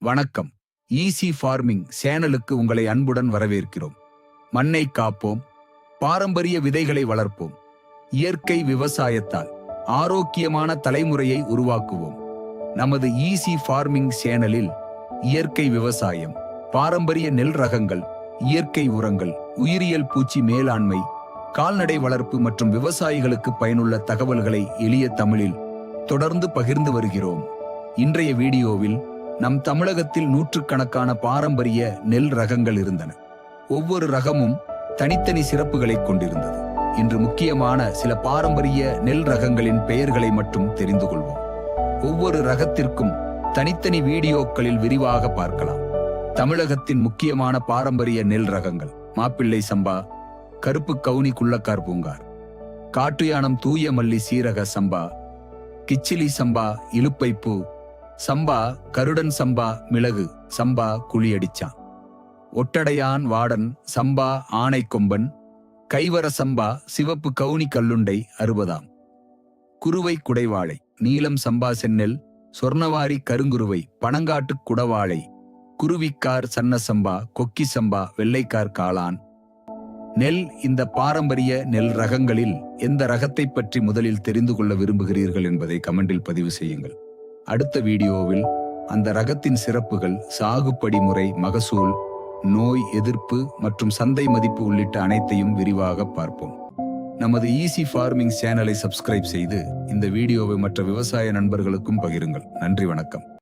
வணக்கம். Easy farming சேனலுக்கு உங்களை அன்புடன் வரவேற்கிறோம். மண்ணை காப்போம், பாரம்பரிய விதைகளை வளர்ப்போம், இயற்கை விவசாயத்தால் ஆரோக்கியமான தலைமுறையை உருவாக்குவோம். நமது ஈஸி ஃபார்மிங் சேனலில் இயற்கை விவசாயம், பாரம்பரிய நெல் ரகங்கள், இயற்கை உரங்கள், உயிரியல் பூச்சி மேலாண்மை, கால்நடை வளர்ப்பு மற்றும் விவசாயிகளுக்கு பயனுள்ள தகவல்களை எளிய தமிழில் தொடர்ந்து பகிர்ந்து வருகிறோம். இன்றைய வீடியோவில் நம் தமிழகத்தில் நூற்றுக்கணக்கான பாரம்பரிய நெல் ரகங்கள் இருந்தன. ஒவ்வொரு ரகமும் தனித்தனி சிறப்புகளை கொண்டிருந்தது. இன்று முக்கியமான சில பாரம்பரிய நெல் ரகங்களின் பெயர்களை மட்டும் தெரிந்து கொள்வோம். ஒவ்வொரு ரகத்திற்கும் தனித்தனி வீடியோக்களில் விரிவாக பார்க்கலாம். தமிழகத்தின் முக்கியமான பாரம்பரிய நெல் ரகங்கள்: மாப்பிள்ளை சம்பா, கருப்பு கவுனி குள்ளக்கார் பூங்கார், காட்டுயானம் தூய மல்லி சீரக சம்பா, கிச்சிலி சம்பா இலுப்பைப்பூ சம்பா, கருடன் சம்பா மிளகு சம்பா குழியடிச்சான், ஒட்டடையான் வாடன் சம்பா ஆனைக்கொம்பன், கைவர சம்பா சிவப்பு கவுனி கல்லுண்டை 60ஆம், குருவை குடைவாழை, நீலம் சம்பா செந்நெல், சொர்ணவாரி கருங்குருவை, பனங்காட்டு குடவாழை, குருவிக்கார் சன்ன சம்பா, கொக்கி சம்பா, வெள்ளைக்கார் காளான். நெல். இந்த பாரம்பரிய நெல் ரகங்களில் எந்த ரகத்தை பற்றி முதலில் தெரிந்து கொள்ள விரும்புகிறீர்கள் என்பதை கமெண்டில் பதிவு செய்யுங்கள். அடுத்த வீடியோவில் அந்த ரகத்தின் சிறப்புகள், சாகுபடி முறை, மகசூல், நோய் எதிர்ப்பு மற்றும் சந்தை மதிப்பு உள்ளிட்ட அனைத்தையும் விரிவாக பார்ப்போம். நமது ஈஸி ஃபார்மிங் சேனலை சப்ஸ்கிரைப் செய்து இந்த வீடியோவை மற்ற விவசாய நண்பர்களுக்கும் பகிருங்கள். நன்றி, வணக்கம்.